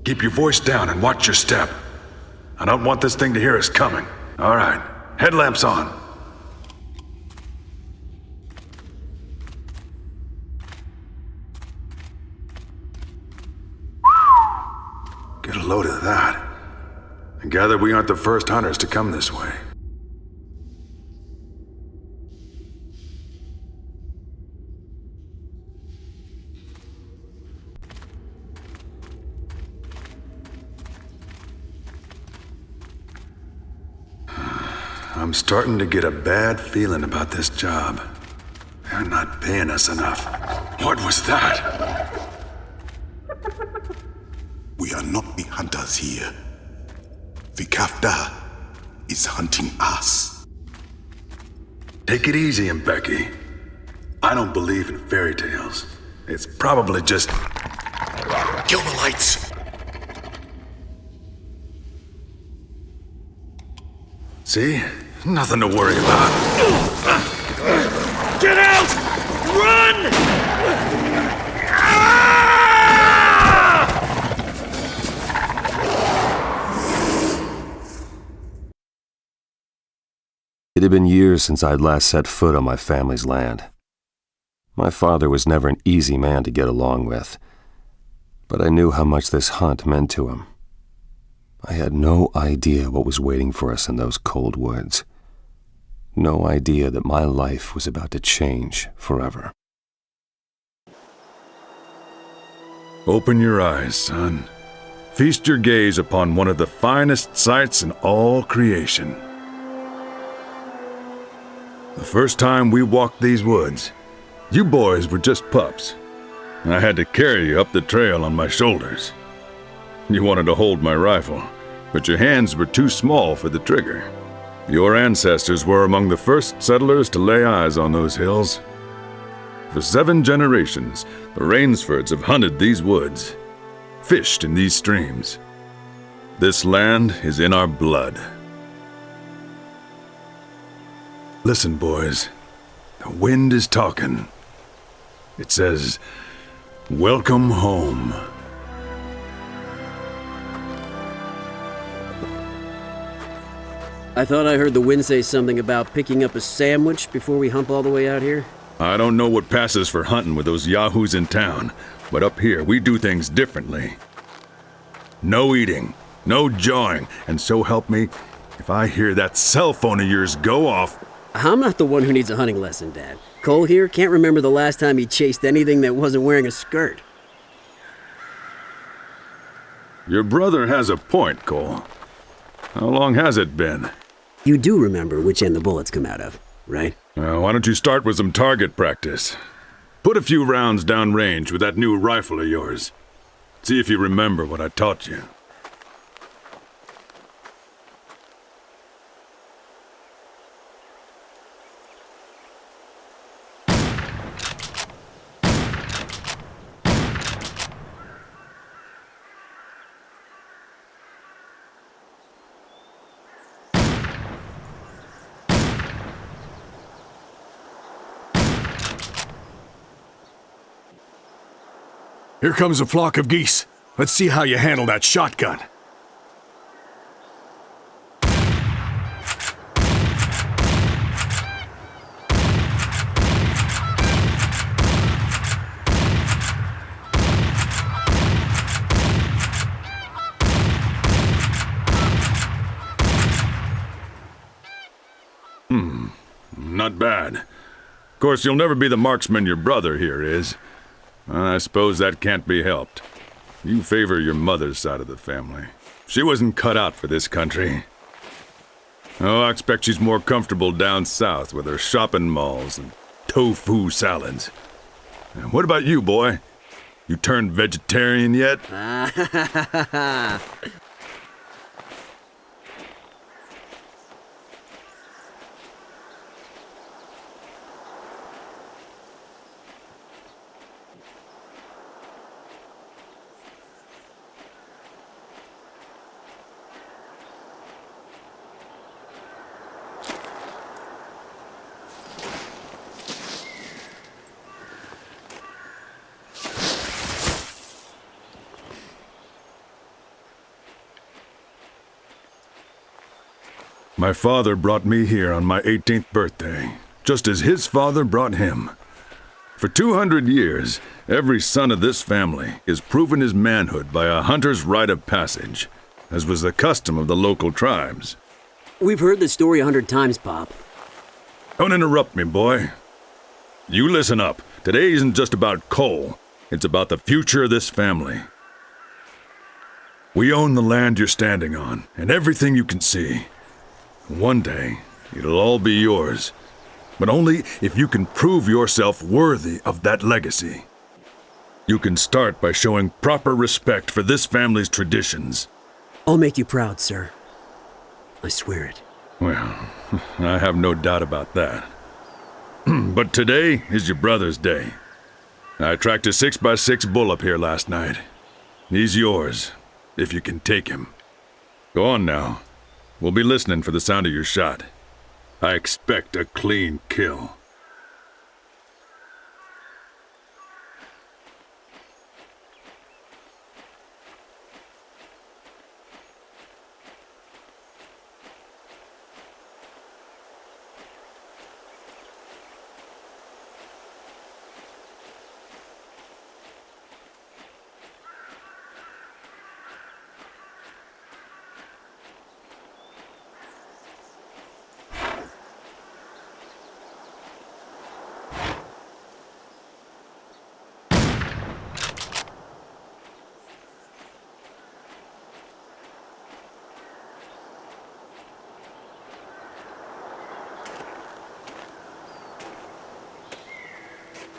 Keep your voice down and watch your step. I don't want this thing to hear us coming. All right, headlamps on. Get a load of that. I gather we aren't the first hunters to come this way. I'm starting to get a bad feeling about this job. They're not paying us enough. What was that? We are not the hunters here. The Kafda is hunting us. Take it easy, Mbeki. I don't believe in fairy tales. It's probably just... Kill the lights! See? Nothing to worry about. Get out! Run! It had been years since I'd last set foot on my family's land. My father was never an easy man to get along with, but I knew how much this hunt meant to him. I had no idea what was waiting for us in those cold woods. No idea that my life was about to change forever. Open your eyes, son. Feast your gaze upon one of the finest sights in all creation. The first time we walked these woods, you boys were just pups. I had to carry you up the trail on my shoulders. You wanted to hold my rifle, but your hands were too small for the trigger. Your ancestors were among the first settlers to lay eyes on those hills. For 7 generations, the Rainsfords have hunted these woods, fished in these streams. This land is in our blood. Listen, boys. The wind is talking. It says, "Welcome home." I thought I heard the wind say something about picking up a sandwich before we hump all the way out here. I don't know what passes for hunting with those yahoos in town, but up here we do things differently. No eating, no jawing, and so help me, if I hear that cell phone of yours go off... I'm not the one who needs a hunting lesson, Dad. Cole here can't remember the last time he chased anything that wasn't wearing a skirt. Your brother has a point, Cole. How long has it been? You do remember which end the bullets come out of, right? Why don't you start with some target practice? Put a few rounds downrange with that new rifle of yours. See if you remember what I taught you. Here comes a flock of geese. Let's see how you handle that shotgun. Not bad. Of course, you'll never be the marksman your brother here is. I suppose that can't be helped. You favor your mother's side of the family. She wasn't cut out for this country. Oh, I expect she's more comfortable down south with her shopping malls and tofu salads. What about you, boy? You turned vegetarian yet? My father brought me here on my 18th birthday, just as his father brought him. For 200 years, every son of this family has proven his manhood by a hunter's rite of passage, as was the custom of the local tribes. We've heard the story 100 times, Pop. Don't interrupt me, boy. You listen up. Today isn't just about Cole. It's about the future of this family. We own the land you're standing on, and everything you can see. One day, it'll all be yours. But only if you can prove yourself worthy of that legacy. You can start by showing proper respect for this family's traditions. I'll make you proud, sir. I swear it. Well, I have no doubt about that. But today is your brother's day. I tracked a 6x6 bull up here last night. He's yours, if you can take him. Go on now. We'll be listening for the sound of your shot. I expect a clean kill.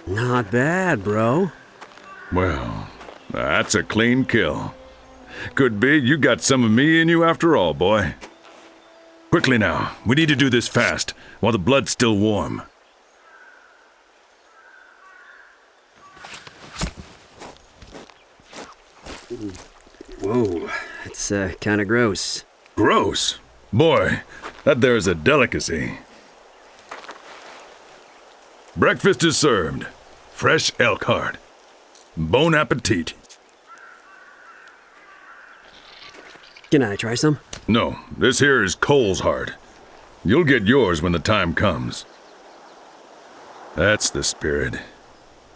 Not bad, bro. Well, that's a clean kill. Could be you got some of me in you after all, boy. Quickly now, we need to do this fast, while the blood's still warm. Whoa, that's kind of gross. Gross. Boy, that there's a delicacy. Breakfast is served. Fresh elk heart. Bon appetit. Can I try some? No, this here is Cole's heart. You'll get yours when the time comes. That's the spirit.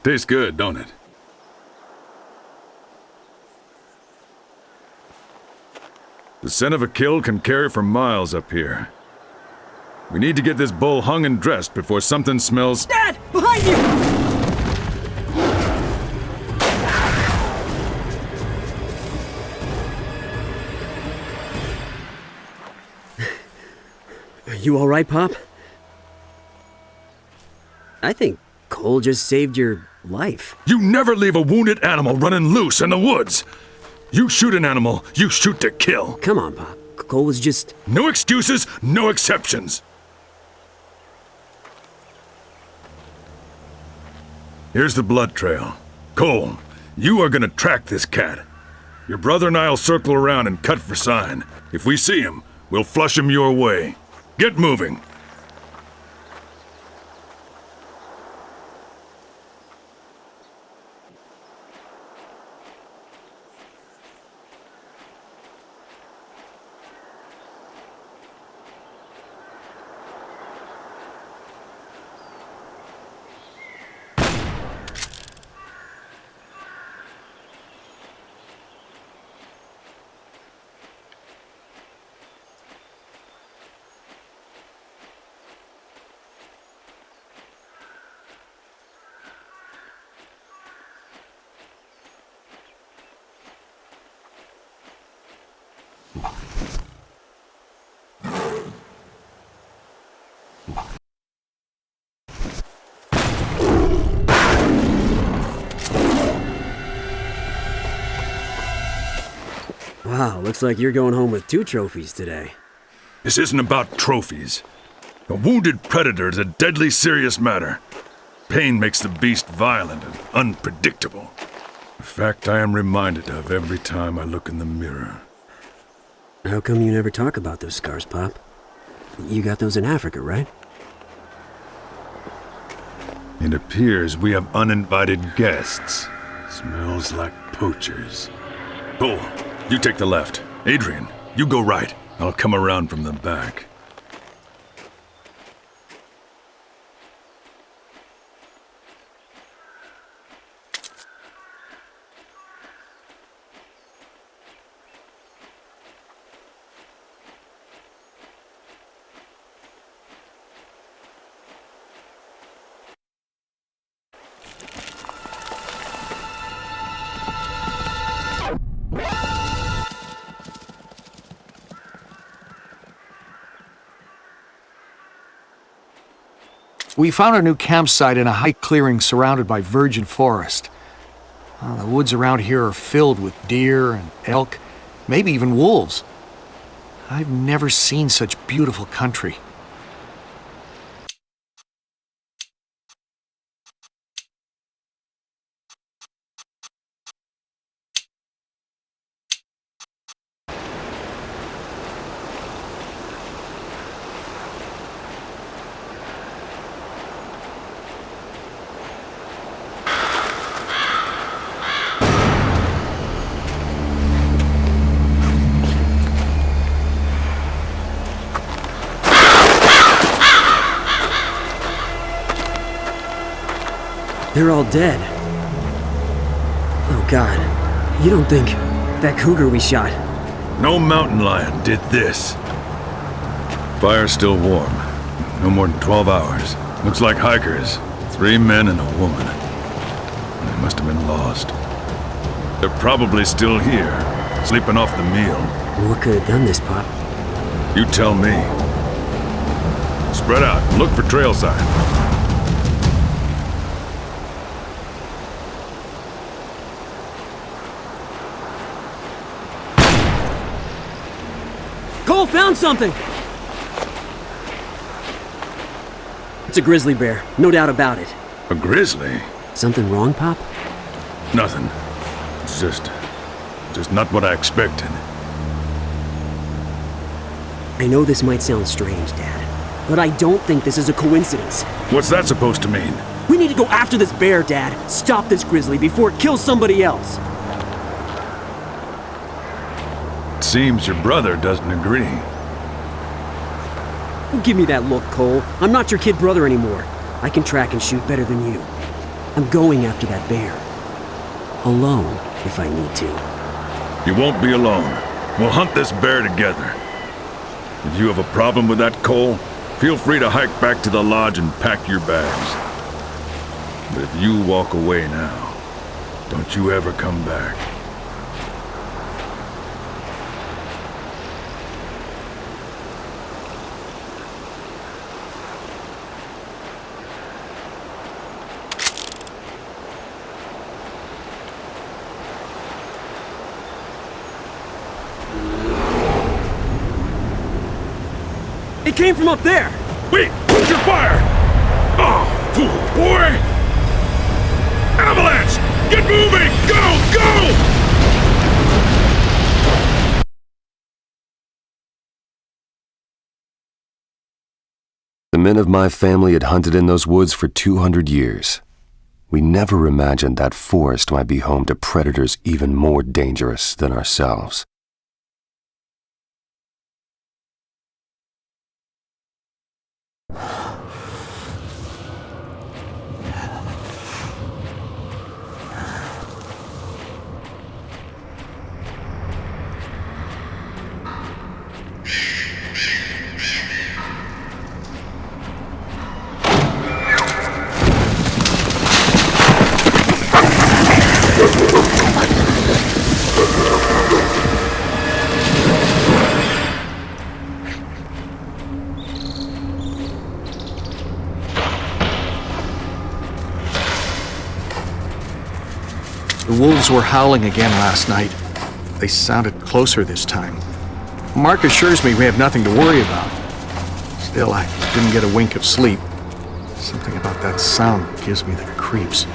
Tastes good, don't it? The scent of a kill can carry for miles up here. We need to get this bull hung and dressed before something smells— Dad! Behind you! Are you all right, Pop? I think Cole just saved your life. You never leave a wounded animal running loose in the woods! You shoot an animal, you shoot to kill. Come on, Pop. Cole was just... No excuses, no exceptions. Here's the blood trail. Cole, you are gonna track this cat. Your brother and I'll circle around and cut for sign. If we see him, we'll flush him your way. Get moving. Wow, looks like you're going home with 2 trophies today. This isn't about trophies. A wounded predator is a deadly serious matter. Pain makes the beast violent and unpredictable. A fact I am reminded of every time I look in the mirror. How come you never talk about those scars, Pop? You got those in Africa, right? It appears we have uninvited guests. Smells like poachers. Cole, you take the left. Adrian, you go right. I'll come around from the back. We found our new campsite in a high clearing surrounded by virgin forest. The woods around here are filled with deer and elk, maybe even wolves. I've never seen such beautiful country. They're all dead. Oh God, you don't think that cougar we shot? No mountain lion did this. Fire's still warm. No more than 12 hours. Looks like hikers. 3 men and a woman. They must have been lost. They're probably still here, sleeping off the meal. What could have done this, Pop? You tell me. Spread out. Look for trail signs. Cole found something! It's a grizzly bear, no doubt about it. A grizzly? Something wrong, Pop? Nothing. It's just not what I expected. I know this might sound strange, Dad, but I don't think this is a coincidence. What's that supposed to mean? We need to go after this bear, Dad. Stop this grizzly before it kills somebody else. It seems your brother doesn't agree. Don't give me that look, Cole. I'm not your kid brother anymore. I can track and shoot better than you. I'm going after that bear. Alone, if I need to. You won't be alone. We'll hunt this bear together. If you have a problem with that, Cole, feel free to hike back to the lodge and pack your bags. But if you walk away now, don't you ever come back. It came from up there! Wait! Hold your fire! Oh, fool, boy! Avalanche! Get moving! Go! Go! The men of my family had hunted in those woods for 200 years. We never imagined that forest might be home to predators even more dangerous than ourselves. The wolves were howling again last night. They sounded closer this time. Mark assures me we have nothing to worry about. Still, I didn't get a wink of sleep. Something about that sound gives me the creeps.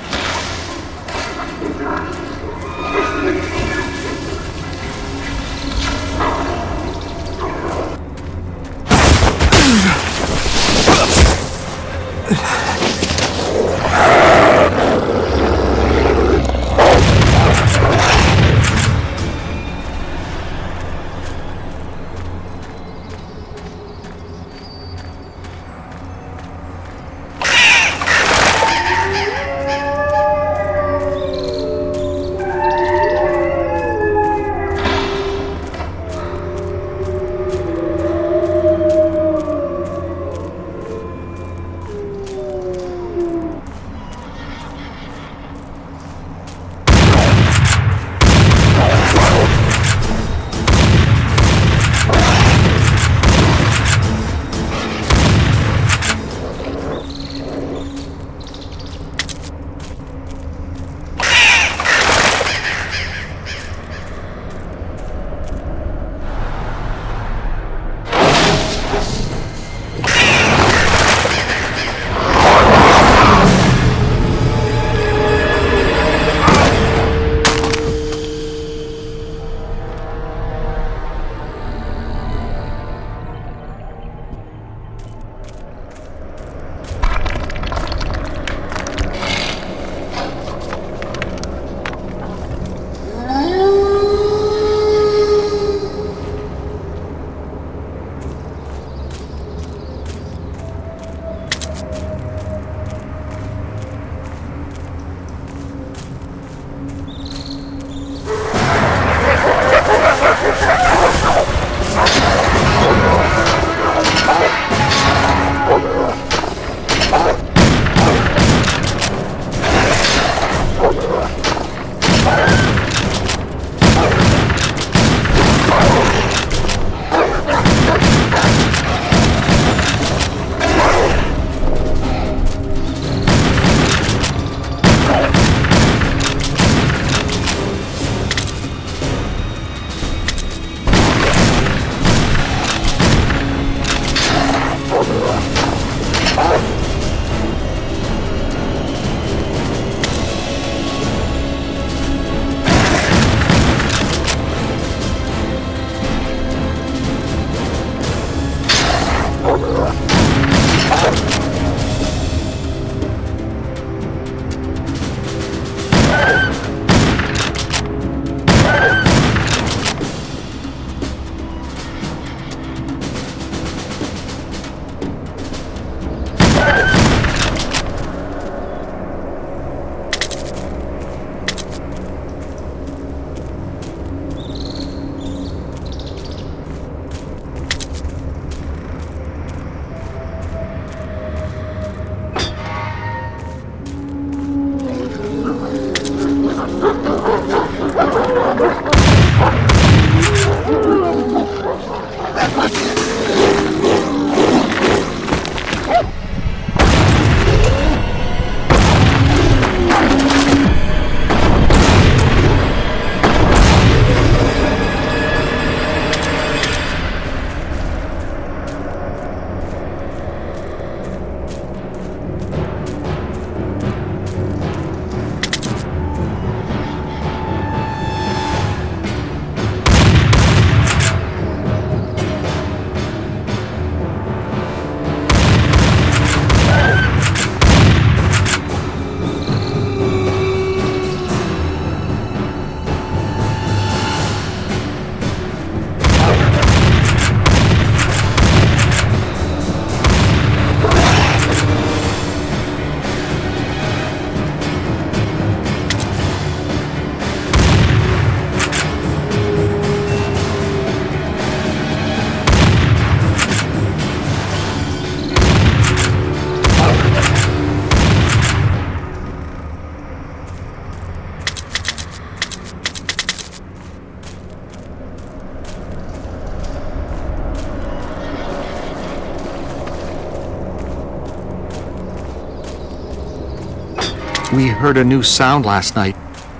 We heard a new sound last night.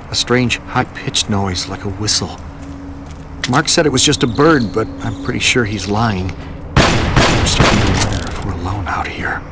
A strange, high-pitched noise like a whistle. Mark said it was just a bird, but I'm pretty sure he's lying. I'm starting to wonder if we're alone out here.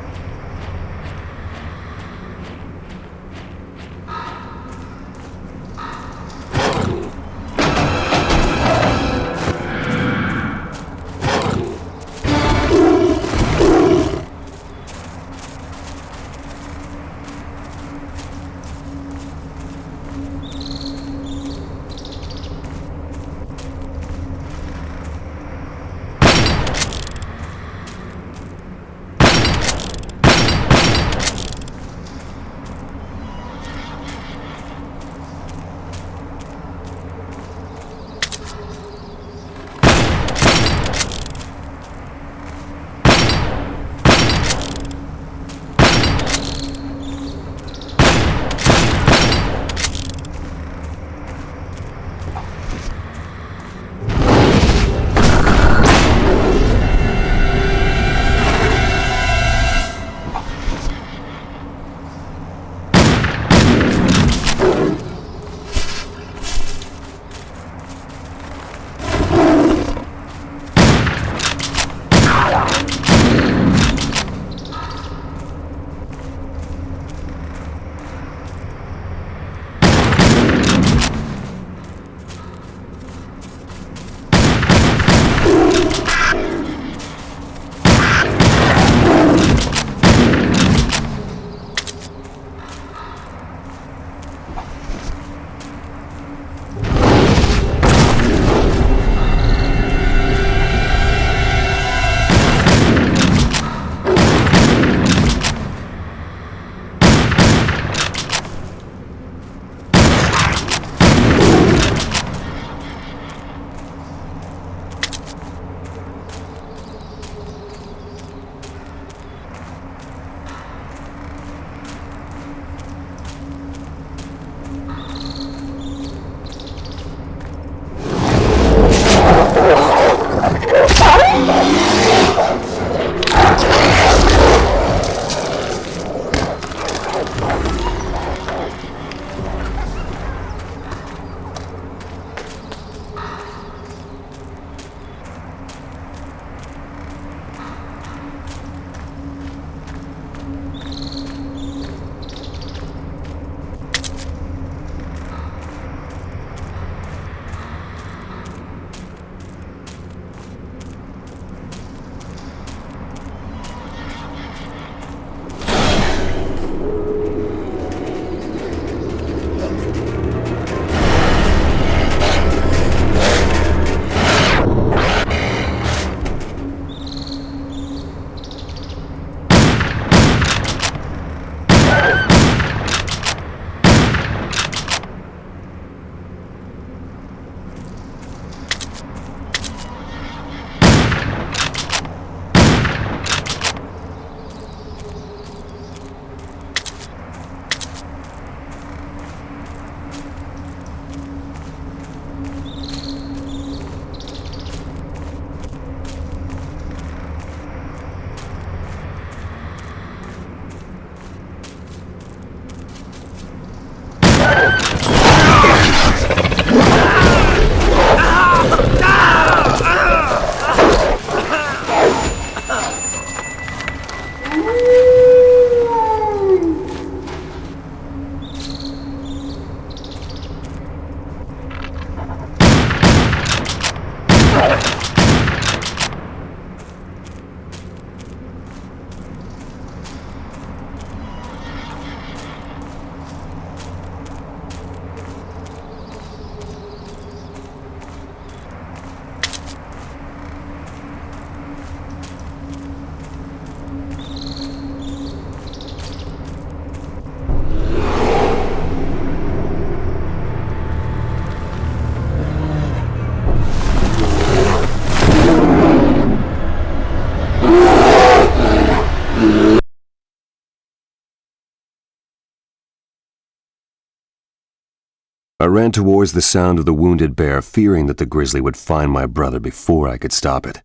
I ran towards the sound of the wounded bear, fearing that the grizzly would find my brother before I could stop it.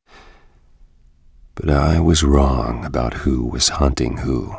But I was wrong about who was hunting who.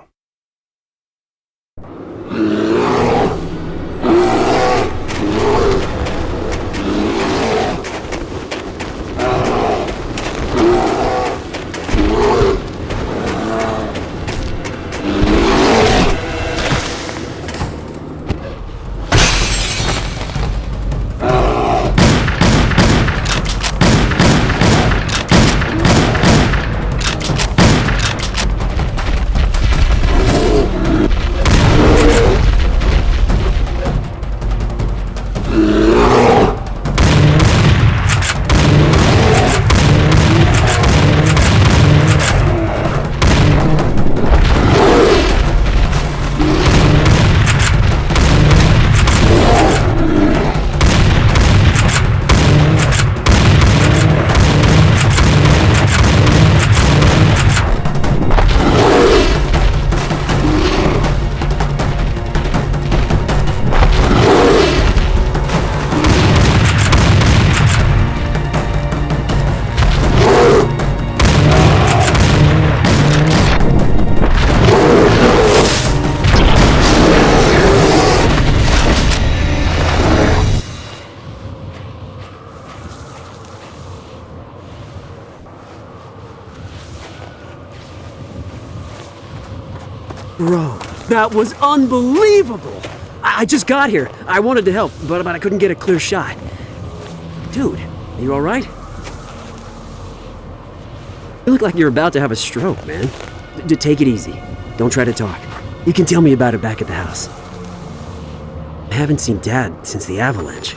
Bro, that was unbelievable! I just got here. I wanted to help, but I couldn't get a clear shot. Dude, you alright? You look like you're about to have a stroke, man. Take it easy. Don't try to talk. You can tell me about it back at the house. I haven't seen Dad since the avalanche.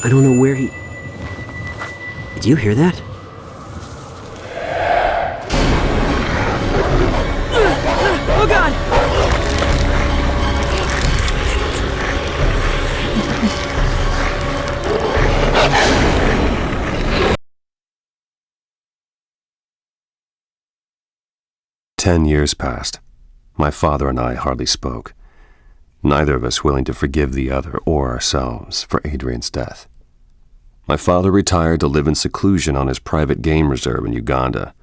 I don't know where he... Did you hear that? Oh God! 10 years passed. My father and I hardly spoke, neither of us willing to forgive the other or ourselves for Adrian's death. My father retired to live in seclusion on his private game reserve in Uganda,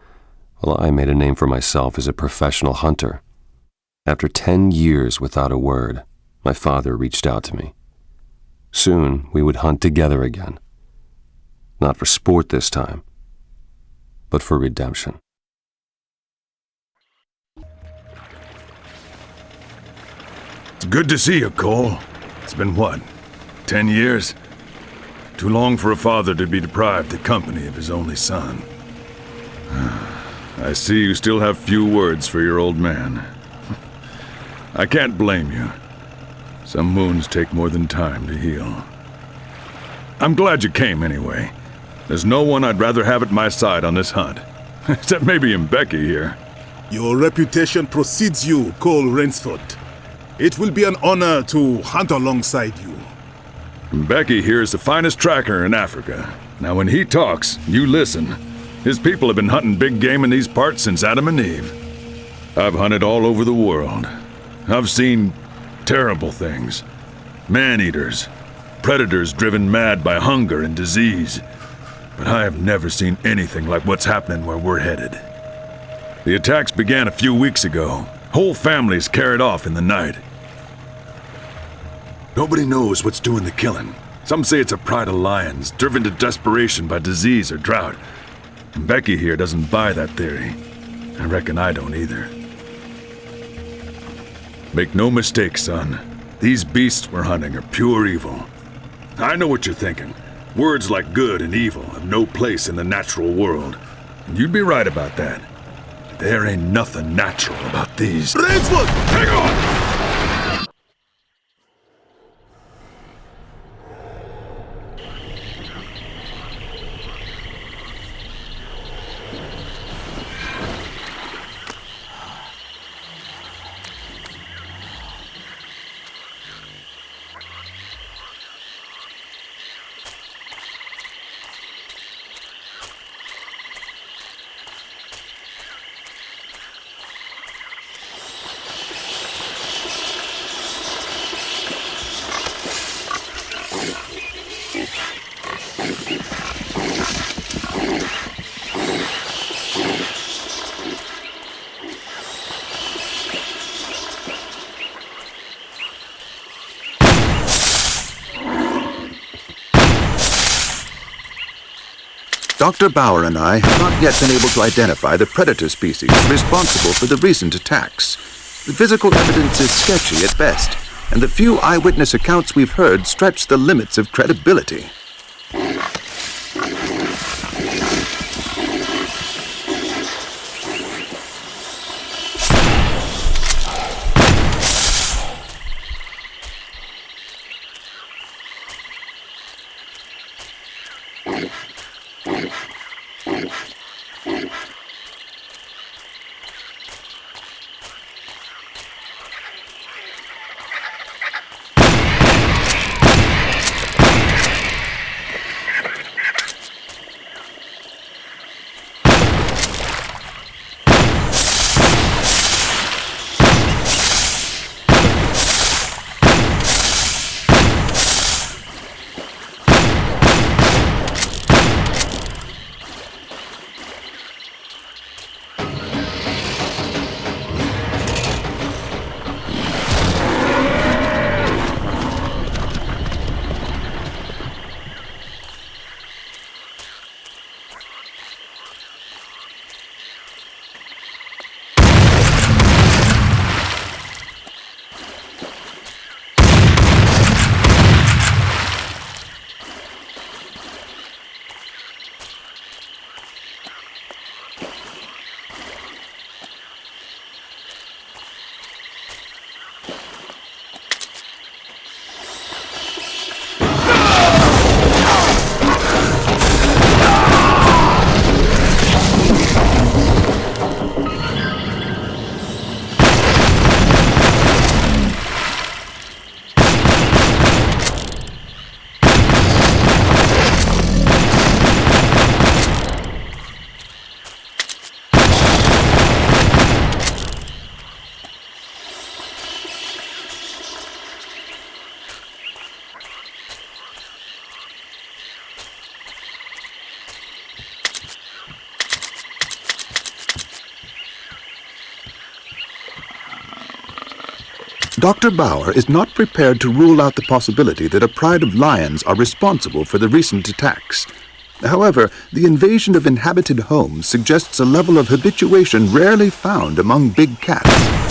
while I made a name for myself as a professional hunter. After 10 years without a word, my father reached out to me. Soon we would hunt together again. Not for sport this time, but for redemption. It's good to see you, Cole. It's been what, 10 years? Too long for a father to be deprived the company of his only son. I see you still have few words for your old man. I can't blame you. Some wounds take more than time to heal. I'm glad you came anyway. There's no one I'd rather have at my side on this hunt. Except maybe Becky here. Your reputation precedes you, Cole Rainsford. It will be an honor to hunt alongside you. Becky here is the finest tracker in Africa. Now when he talks, you listen. His people have been hunting big game in these parts since Adam and Eve. I've hunted all over the world. I've seen terrible things. Man-eaters, predators driven mad by hunger and disease. But I have never seen anything like what's happening where we're headed. The attacks began a few weeks ago. Whole families carried off in the night. Nobody knows what's doing the killing. Some say it's a pride of lions, driven to desperation by disease or drought. And Becky here doesn't buy that theory. I reckon I don't either. Make no mistake, son. These beasts we're hunting are pure evil. I know what you're thinking. Words like good and evil have no place in the natural world. And you'd be right about that. There ain't nothing natural about these. Rainsford! Hang on! Dr. Bauer and I have not yet been able to identify the predator species responsible for the recent attacks. The physical evidence is sketchy at best, and the few eyewitness accounts we've heard stretch the limits of credibility. Dr. Bauer is not prepared to rule out the possibility that a pride of lions are responsible for the recent attacks. However, the invasion of inhabited homes suggests a level of habituation rarely found among big cats.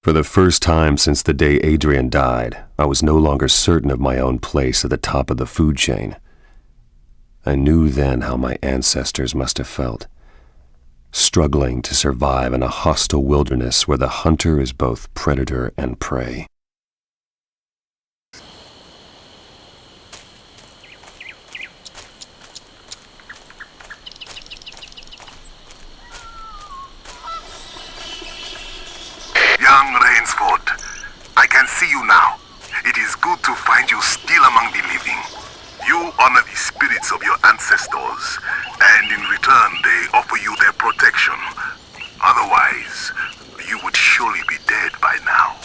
For the first time since the day Adrian died, I was no longer certain of my own place at the top of the food chain. I knew then how my ancestors must have felt, struggling to survive in a hostile wilderness where the hunter is both predator and prey. Young Rainsford, I can see you now. It is good to find you still among the living. You honor the spirits of your ancestors, and in return they offer you their protection. Otherwise, you would surely be dead by now.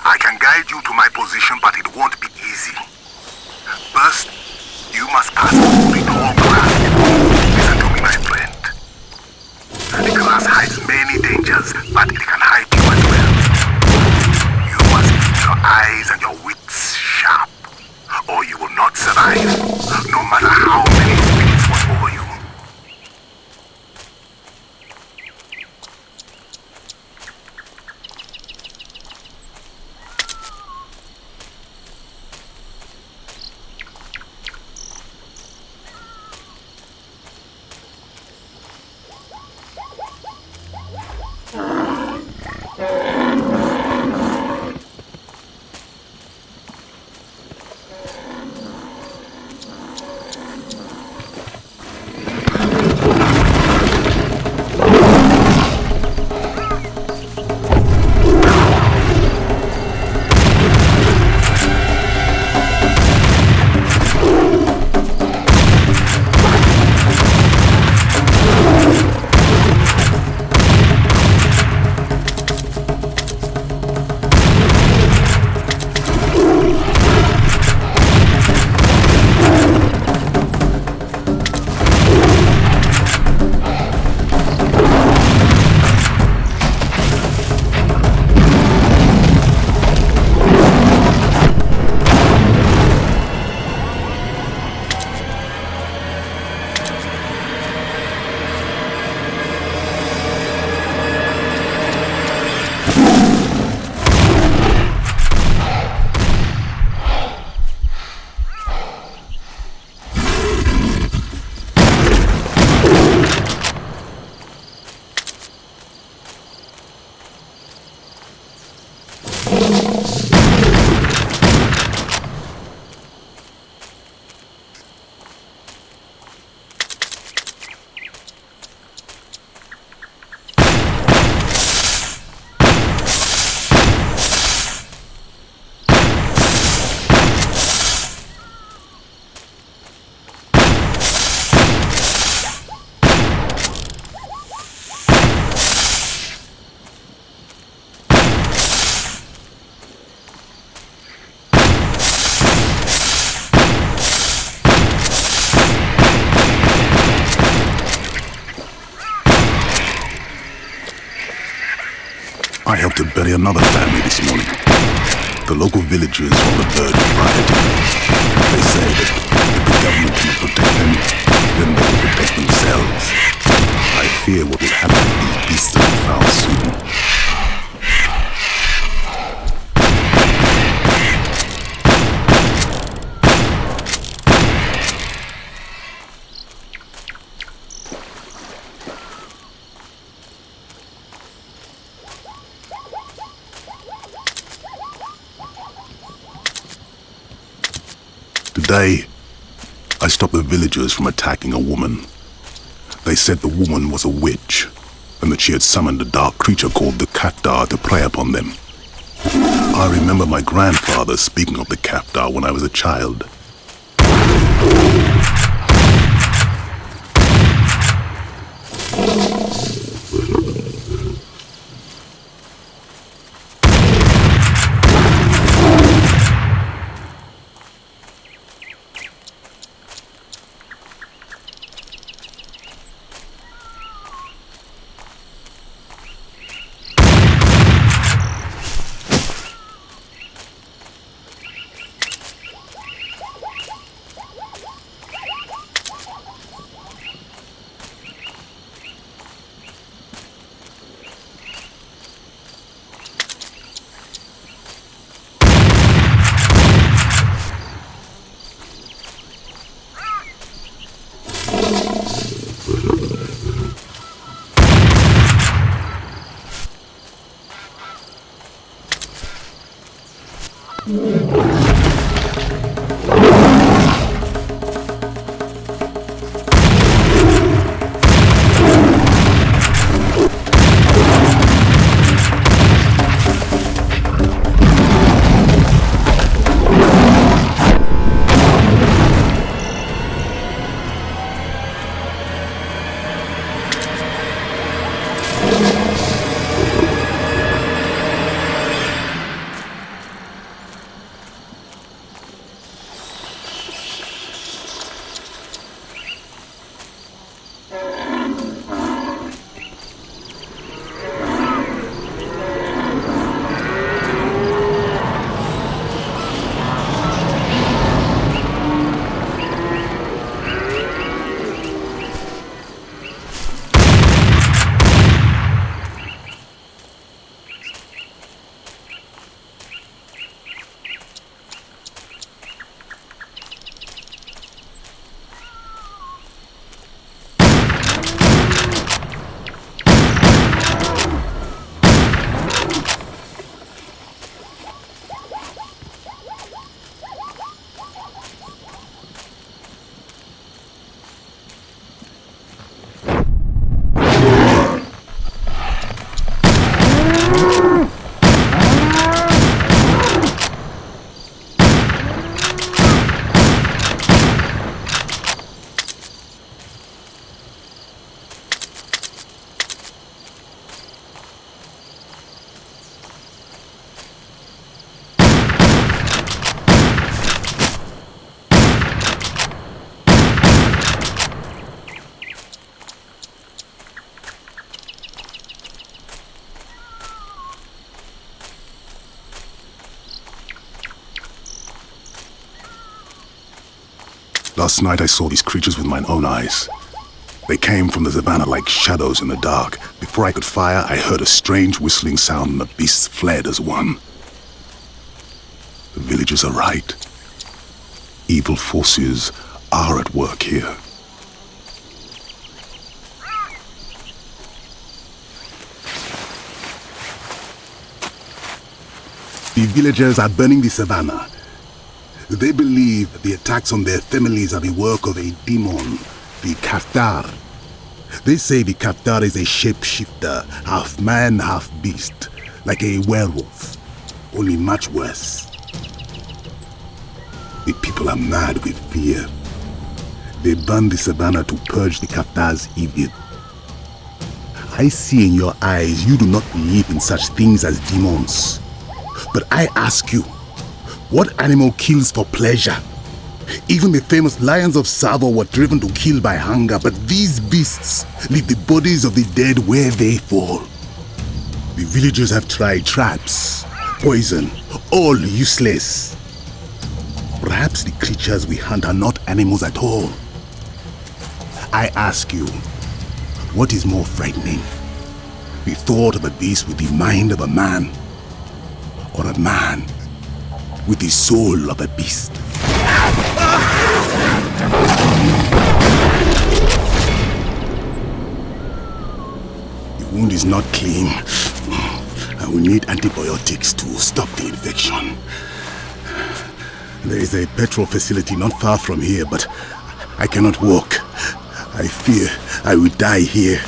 I can guide you to my position, but it won't be easy. First, you must pass through the tall grass. Listen to me, my friend. The grass hides many dangers, but it can hide you as well. You must keep your eyes and your wits sharp, or you will not survive, no matter how many spirits will I helped to bury another family this morning. The local villagers on the verge of riot. They say that if the government cannot protect them, then they will protect themselves. I fear what will happen to these beasts that are found soon. Today, I stopped the villagers from attacking a woman. They said the woman was a witch, and that she had summoned a dark creature called the Kaftar to prey upon them. I remember my grandfather speaking of the Kaftar when I was a child. Last night I saw these creatures with mine own eyes. They came from the savannah like shadows in the dark. Before I could fire, I heard a strange whistling sound and the beasts fled as one. The villagers are right. Evil forces are at work here. The villagers are burning the savannah. They believe that the attacks on their families are the work of a demon, the Kaftar. They say the Kaftar is a shapeshifter, half man, half beast, like a werewolf, only much worse. The people are mad with fear. They burn the savannah to purge the Kaftar's evil. I see in your eyes you do not believe in such things as demons. But I ask you, what animal kills for pleasure? Even the famous lions of Savo were driven to kill by hunger, but these beasts leave the bodies of the dead where they fall. The villagers have tried traps, poison, all useless. Perhaps the creatures we hunt are not animals at all. I ask you, what is more frightening? The thought of a beast with the mind of a man, or a man with the soul of a beast? The wound is not clean. I will need antibiotics to stop the infection. There is a petrol facility not far from here, but I cannot walk. I fear I will die here.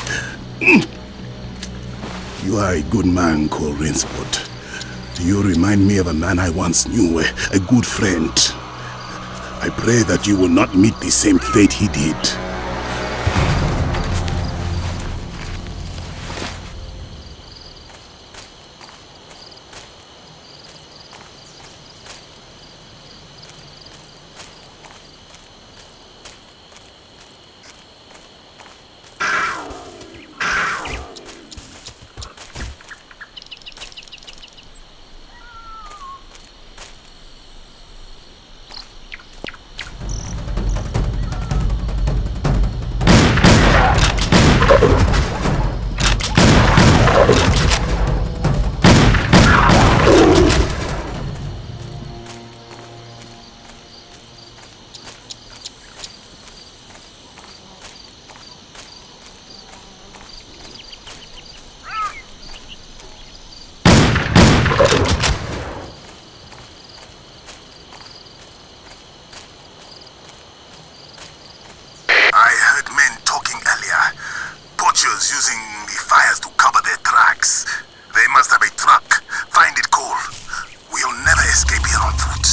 You are a good man, Cole Rainsford. You remind me of a man I once knew, a good friend. I pray that you will not meet the same fate he did. Using the fires to cover their tracks. They must have a truck. Find it, Cole. We'll never escape here on foot.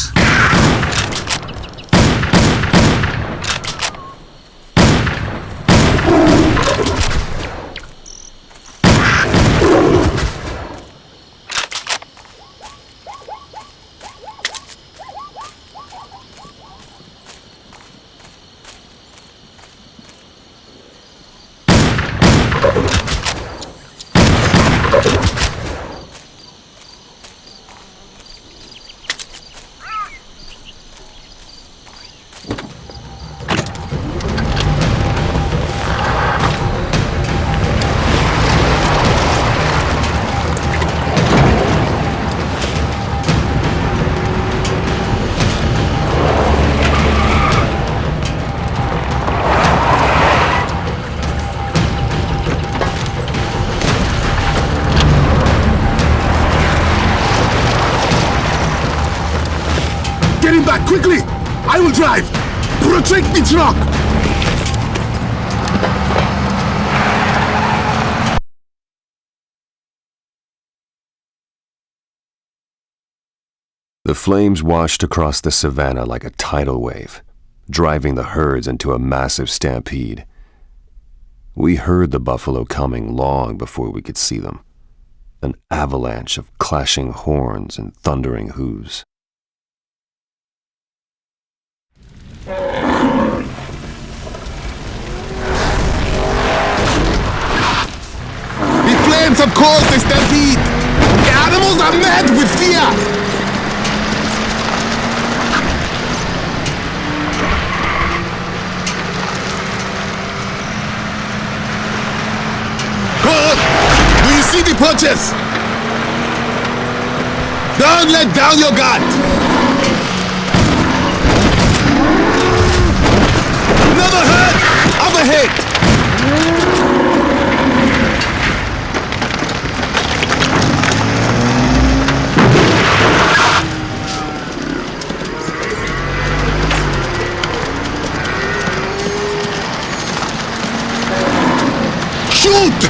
Quickly! I will drive! Protect the truck! The flames washed across the savannah like a tidal wave, driving the herds into a massive stampede. We heard the buffalo coming long before we could see them, an avalanche of clashing horns and thundering hooves. The flames have caused a stampede! The animals are mad with fear! Good! Do you see the punches? Don't let down your guard! Another hurt! Up ahead! Shoot!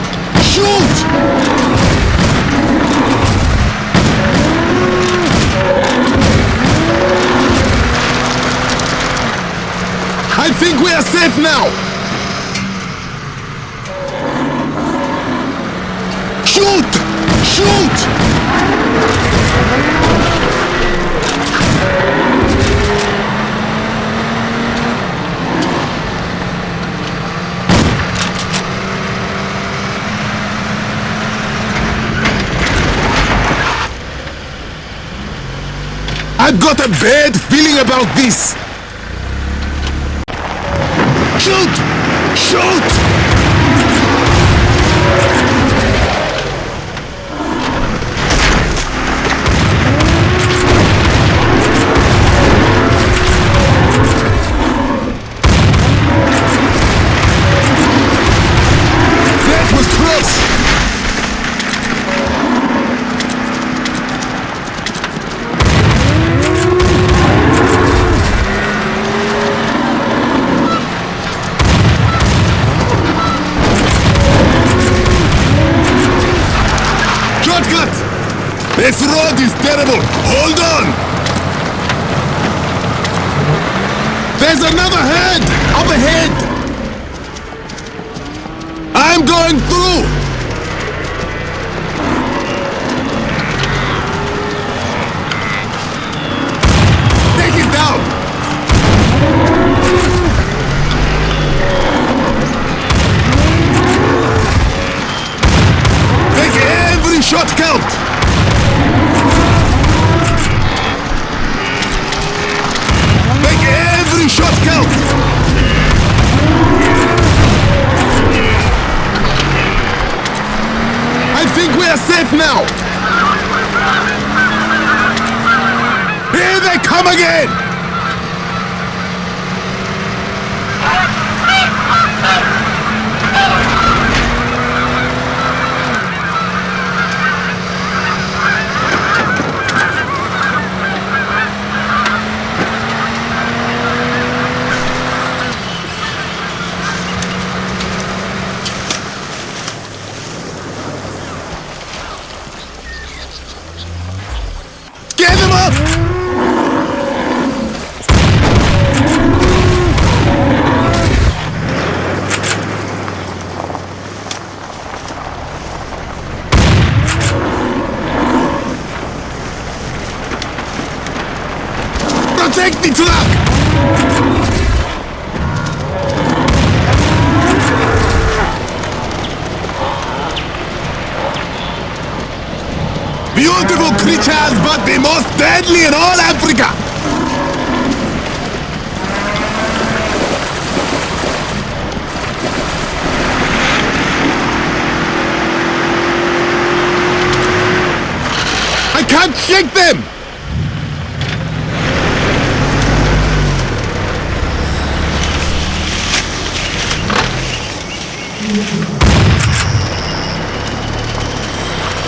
Shoot! I think we are safe now! Shoot! Shoot! I've got a bad feeling about this! Shoot! Shoot! That was close! This road is terrible! Hold on! There's another head! Up ahead! I'm going through! Take it down! Take every shot count! Every shot count! I think we are safe now! Here they come again! Protect the truck! Beautiful creatures, but the most deadly in all Africa! I can't shake them!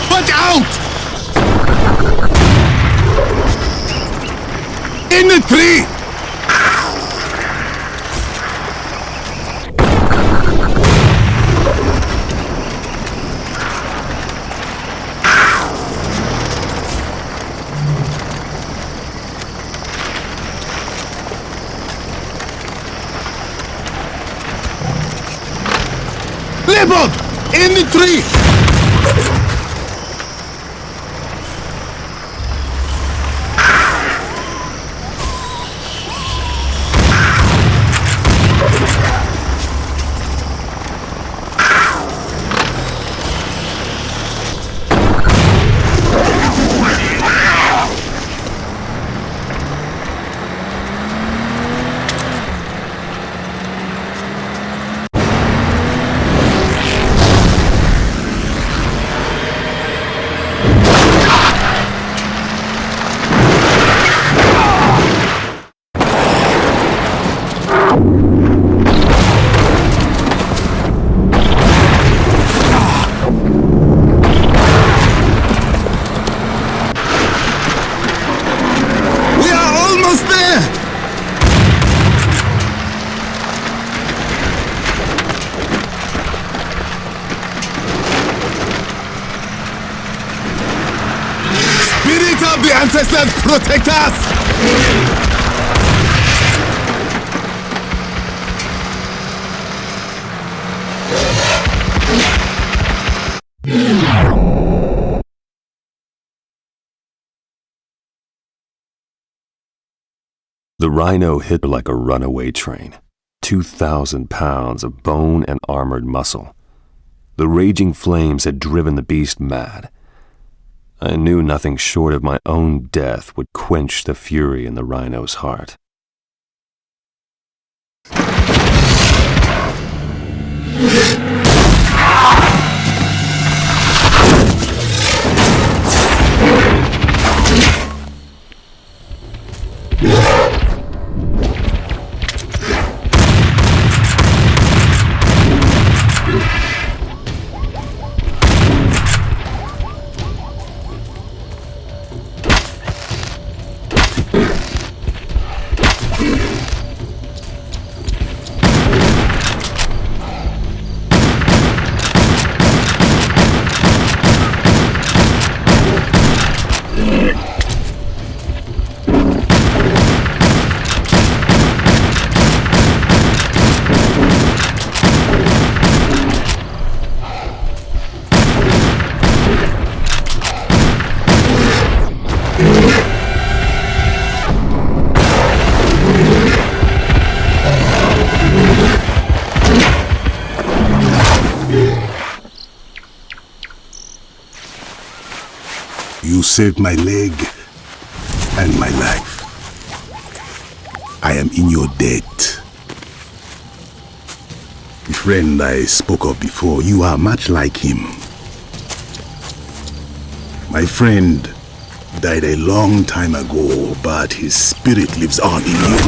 Watch out! In the tree! Leopard! In the tree! The ancestors protect us! The rhino hit her like a runaway train. 2,000 pounds of bone and armored muscle. The raging flames had driven the beast mad. I knew nothing short of my own death would quench the fury in the rhino's heart. You saved my leg and my life. I am in your debt. The friend I spoke of before, you are much like him. My friend died a long time ago, but his spirit lives on in you.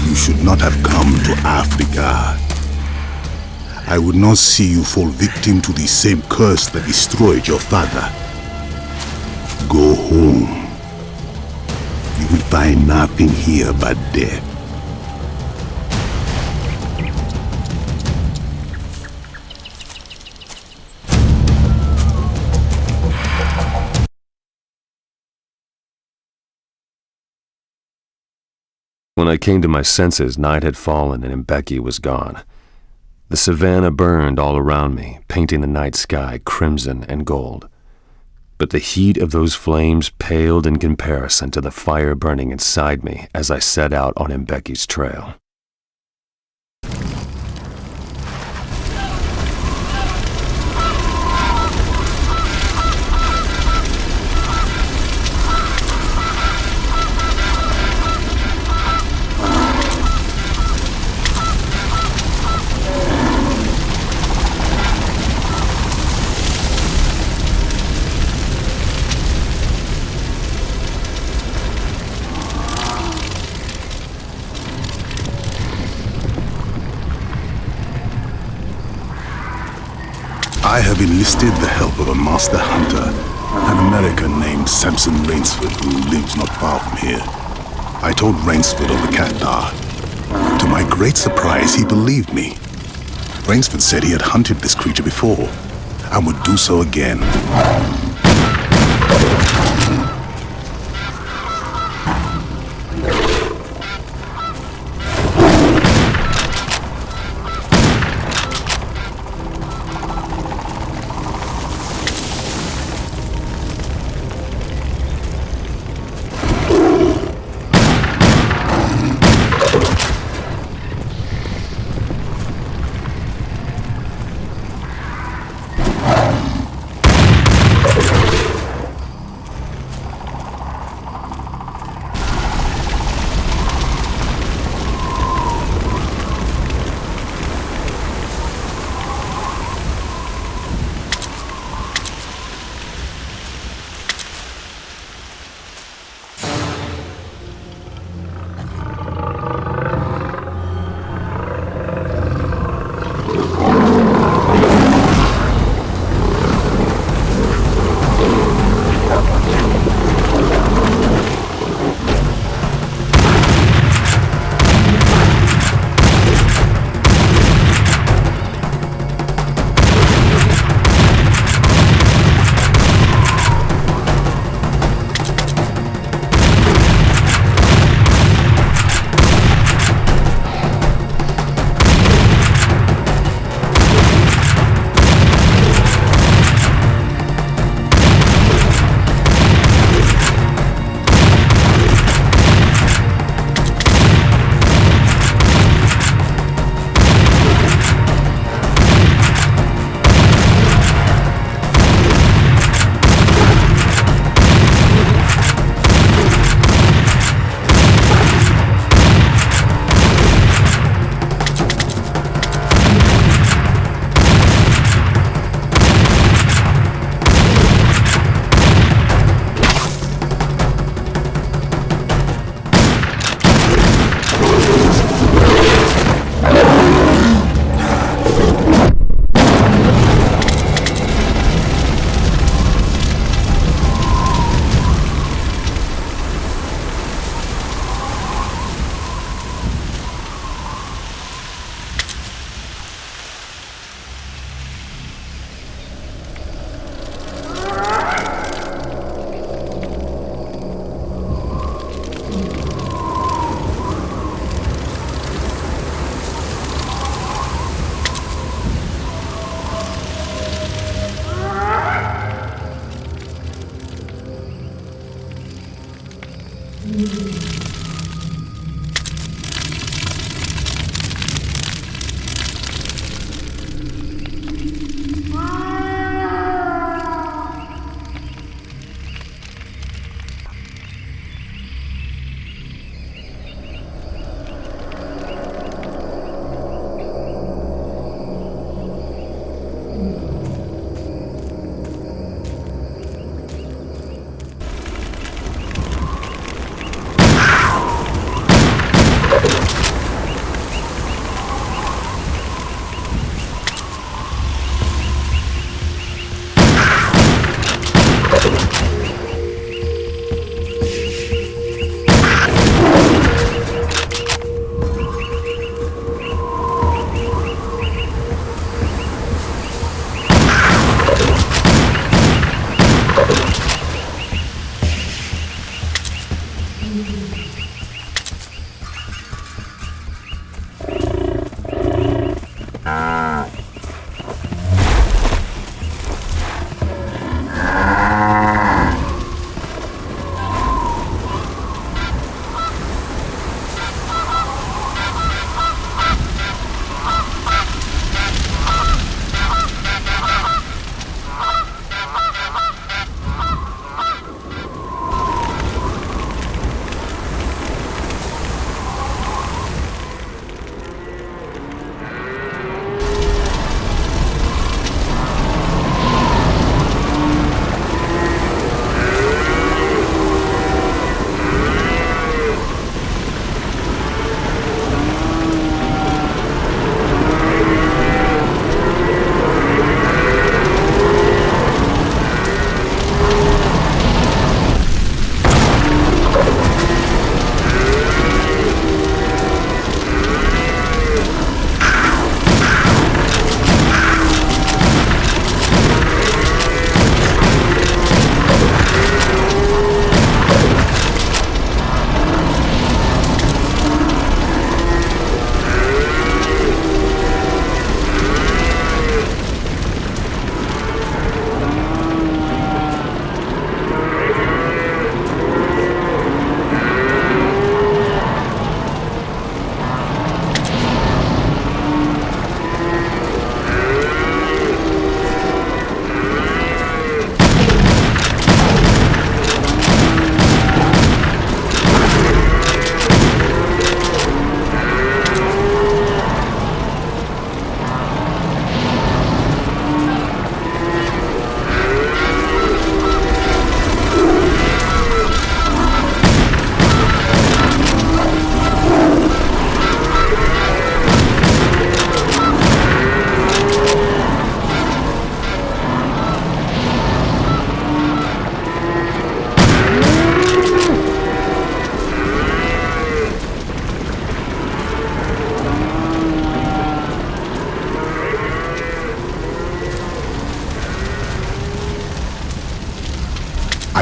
You should not have come to Africa. I would not see you fall victim to the same curse that destroyed your father. Go home. You will find nothing here but death. When I came to my senses, night had fallen and Mbeki was gone. The savannah burned all around me, painting the night sky crimson and gold. But the heat of those flames paled in comparison to the fire burning inside me as I set out on Mbeki's trail. I have enlisted the help of a master hunter, an American named Samson Rainsford, who lives not far from here. I told Rainsford of the Qatar. To my great surprise, he believed me. Rainsford said he had hunted this creature before, and would do so again.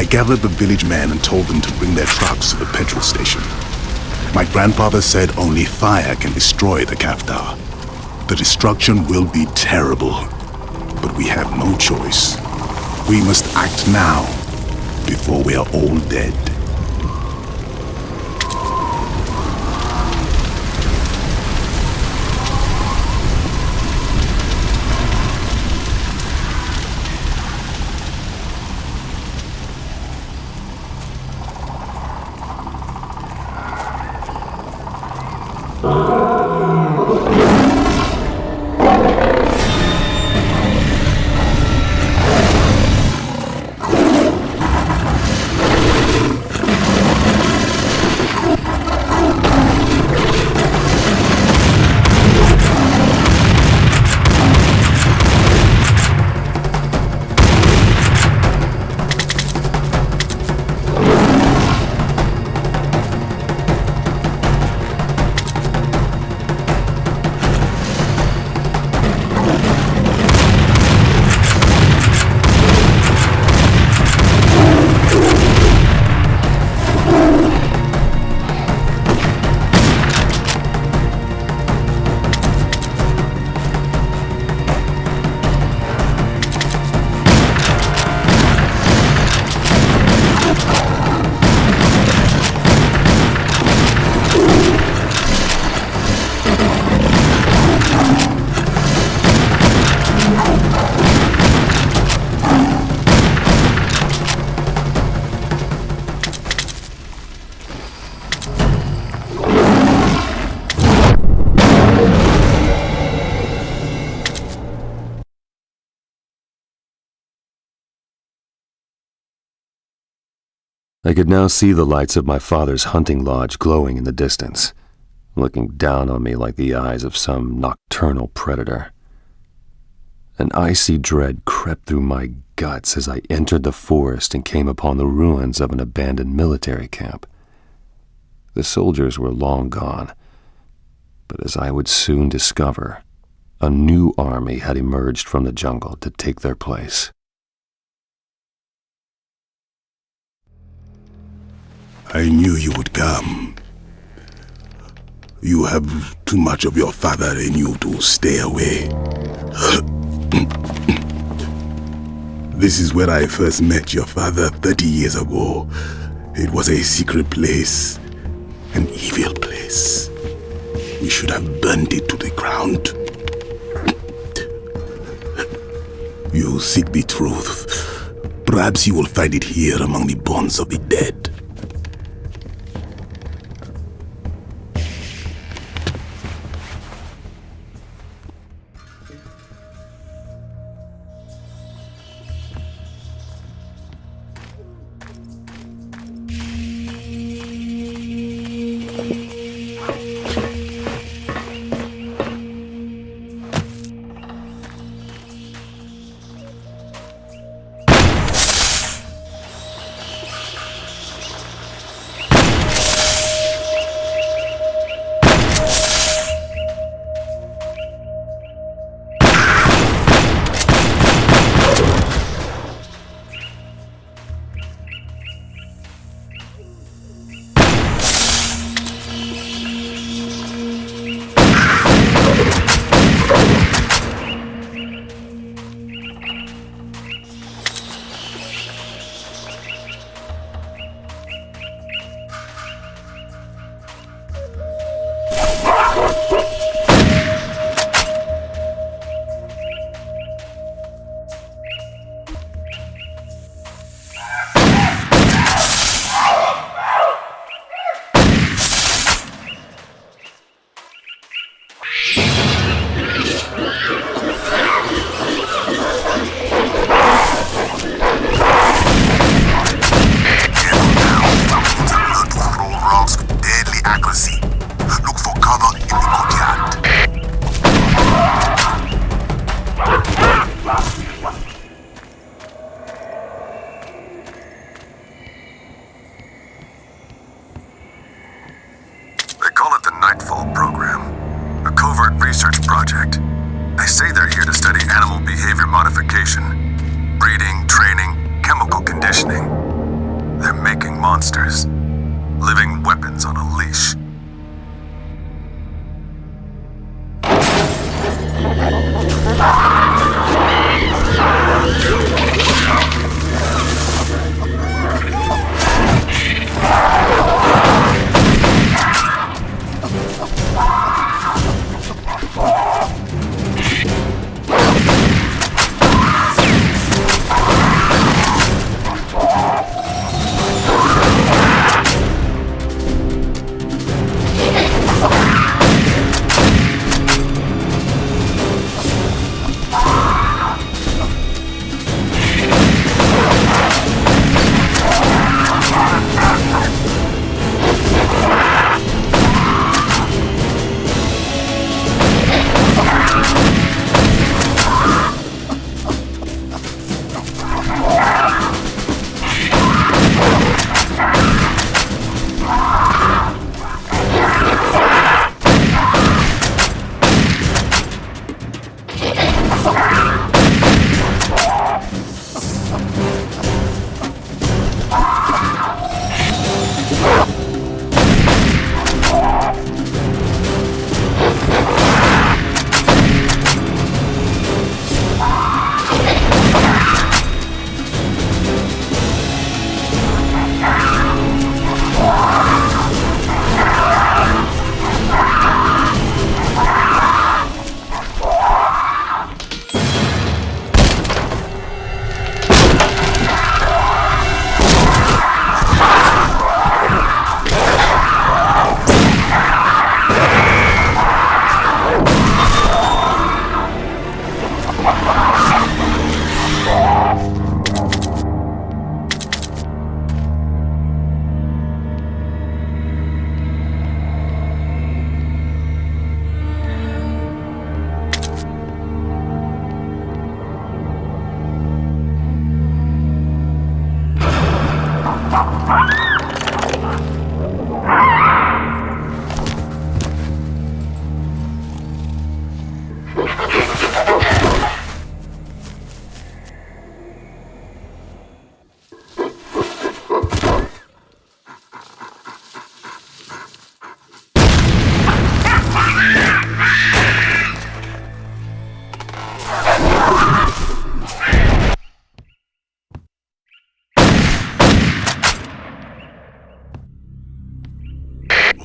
I gathered the village men and told them to bring their trucks to the petrol station. My grandfather said only fire can destroy the Kaftar. The destruction will be terrible, but we have no choice. We must act now, before we are all dead. I could now see the lights of my father's hunting lodge glowing in the distance, looking down on me like the eyes of some nocturnal predator. An icy dread crept through my guts as I entered the forest and came upon the ruins of an abandoned military camp. The soldiers were long gone, but as I would soon discover, a new army had emerged from the jungle to take their place. I knew you would come. You have too much of your father in you to stay away. This is where I first met your father 30 years ago. It was a secret place, an evil place. We should have burned it to the ground. You seek the truth. Perhaps you will find it here among the bones of the dead. Nightfall program, a covert research project. They say they're here to study animal behavior modification, breeding, training, chemical conditioning. monsters. Living weapons on a leash.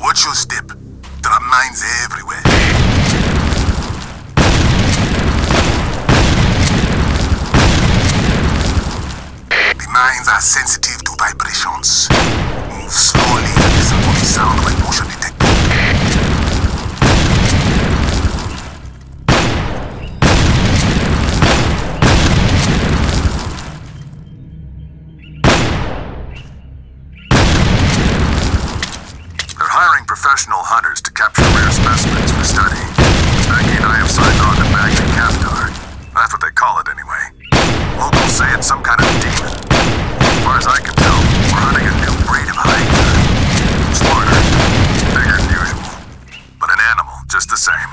Watch your step. There are mines everywhere. The mines are sensitive to vibrations. Move slowly and listen for the sound of a motion detector. Professional hunters to capture rare specimens for study. Becky and I have signed on to bag the Kaftar. That's what they call it anyway. Locals say it's some kind of demon. As far as I can tell, we're hunting a new breed of hyena. Smarter, bigger than usual. But an animal, just the same.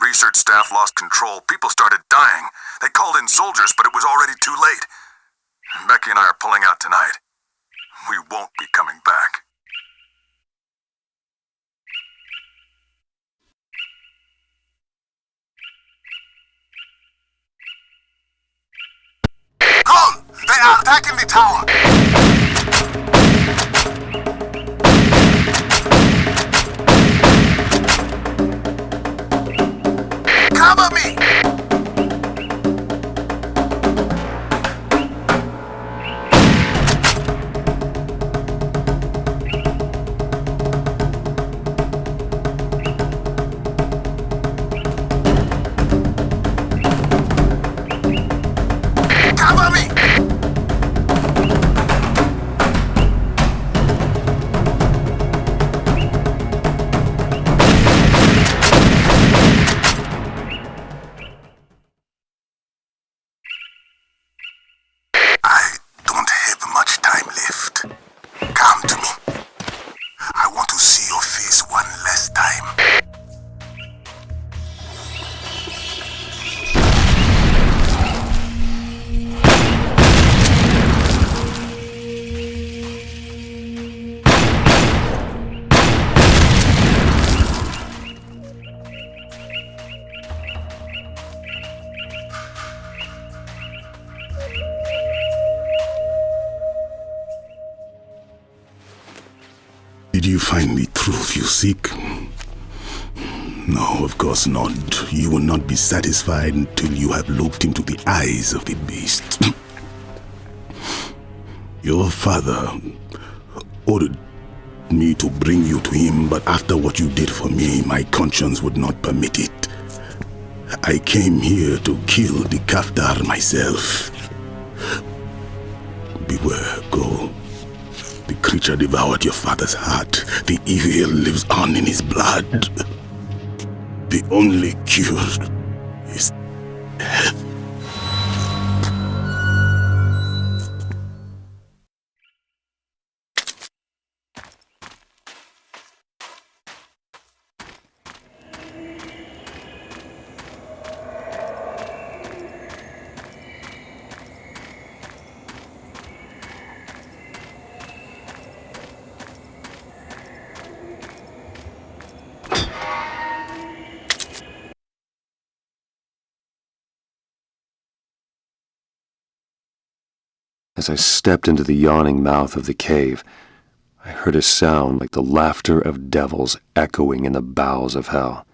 Research staff lost control. People started dying. They called in soldiers, but it was already too late. Becky and I are pulling out tonight. We won't be coming back. Cole! They are attacking the tower! Cover me! Cover me! one less time. Did you find the truth you seek? No, of course not. You will not be satisfied until you have looked into the eyes of the beast. Your father ordered me to bring you to him, but after what you did for me, my conscience would not permit it. I came here to kill the Kaftar myself. Beware, go. The creature devoured your father's heart. The evil lives on in his blood. The only cure is death. As I stepped into the yawning mouth of the cave, I heard a sound like the laughter of devils echoing in the bowels of hell.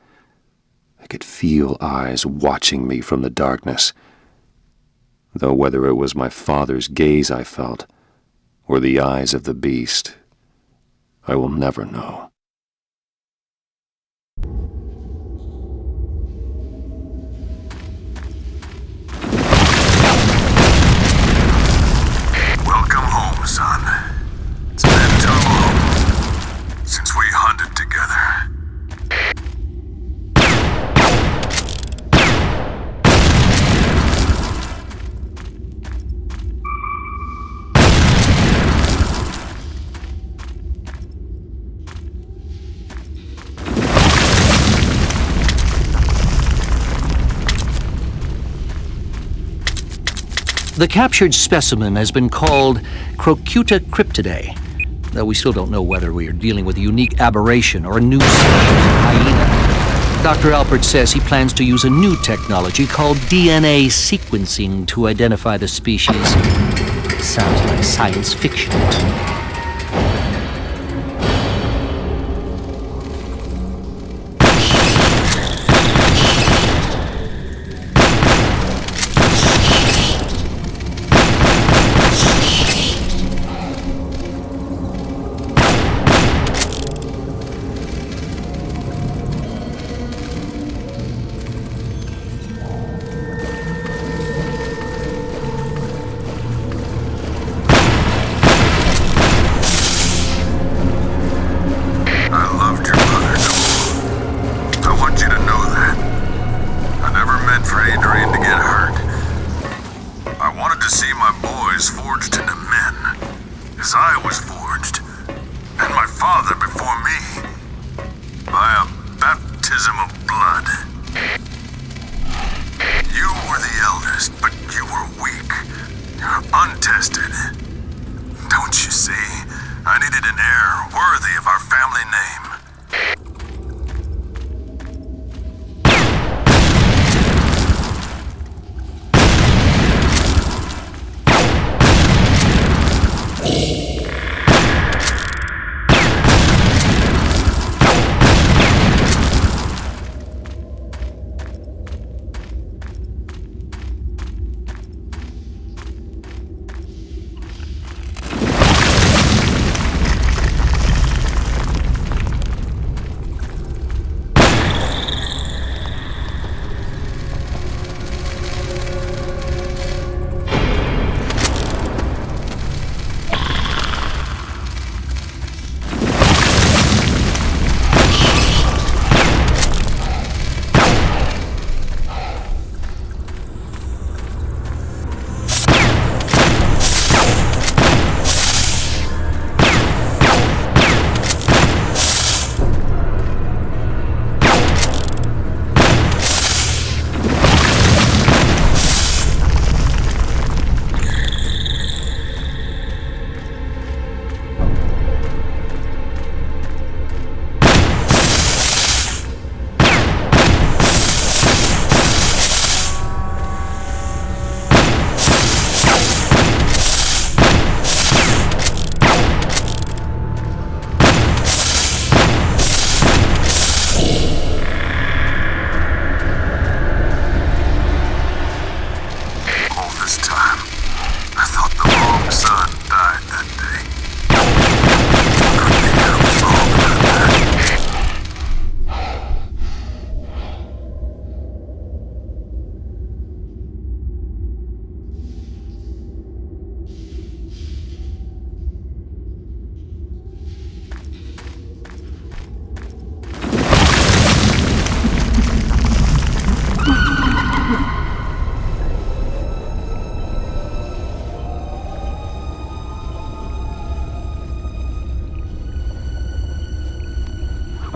I could feel eyes watching me from the darkness, though whether it was my father's gaze I felt, or the eyes of the beast, I will never know. Welcome home, son. It's been too long since we hunted together. The captured specimen has been called Crocuta cryptidae, though we still don't know whether we are dealing with a unique aberration or a new species of hyena. Dr. Alpert says he plans to use a new technology called DNA sequencing to identify the species. Sounds like science fiction to me.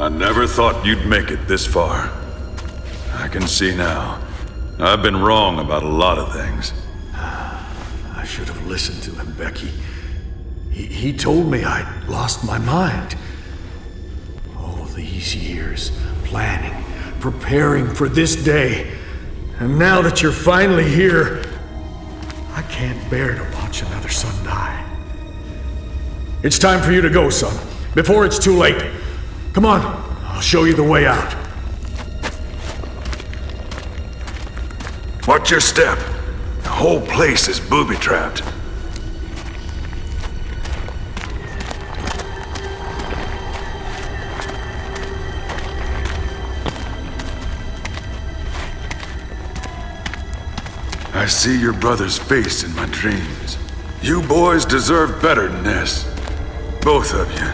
I never thought you'd make it this far. I can see now. I've been wrong about a lot of things. I should have listened to him, Becky. He told me I'd lost my mind. All these years, planning, preparing for this day. And now that you're finally here, I can't bear to watch another son die. It's time for you to go, son, before it's too late. Come on, I'll show you the way out. Watch your step. The whole place is booby-trapped. I see your brother's face in my dreams. You boys deserve better than this. Both of you.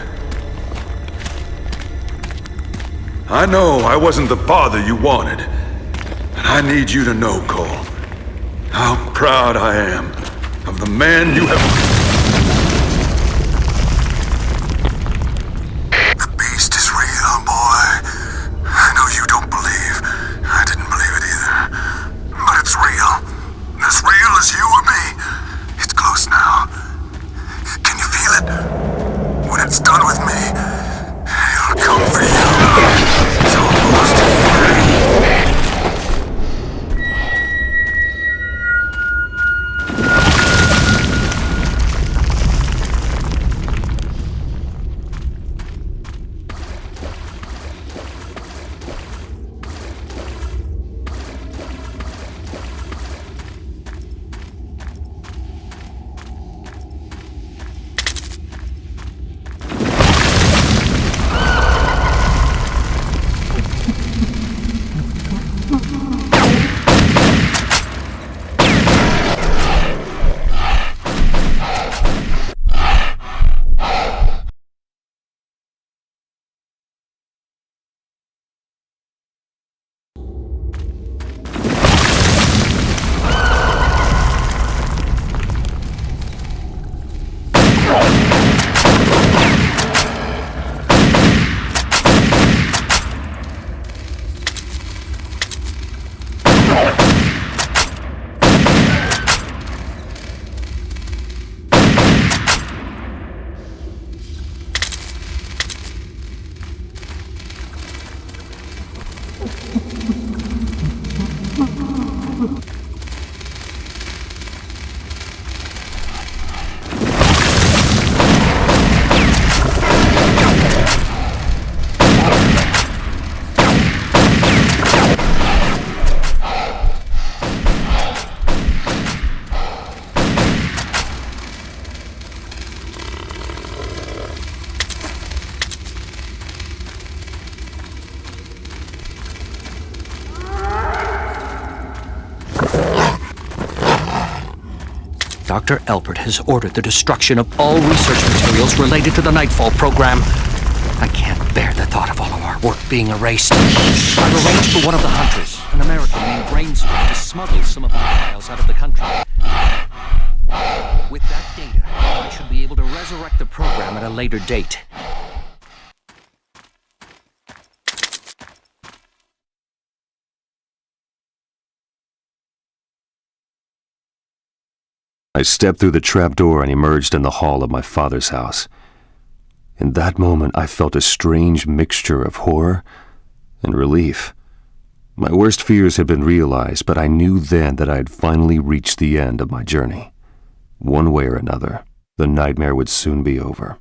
I know I wasn't the father you wanted. And I need you to know, Cole, how proud I am of the man you have... The beast is real, boy. I know you don't believe. I didn't believe it either. But it's real. As real as you or me. It's close now. Can you feel it? When it's done with me, it'll come for you. It's almost here. Dr. Alpert has ordered the destruction of all research materials related to the Nightfall program. I can't bear the thought of all of our work being erased. I've arranged for one of the hunters, an American named Brainsworth, to smuggle some of the files out of the country. With that data, I should be able to resurrect the program at a later date. I stepped through the trapdoor and emerged in the hall of my father's house. In that moment, I felt a strange mixture of horror and relief. My worst fears had been realized, but I knew then that I had finally reached the end of my journey. One way or another, the nightmare would soon be over.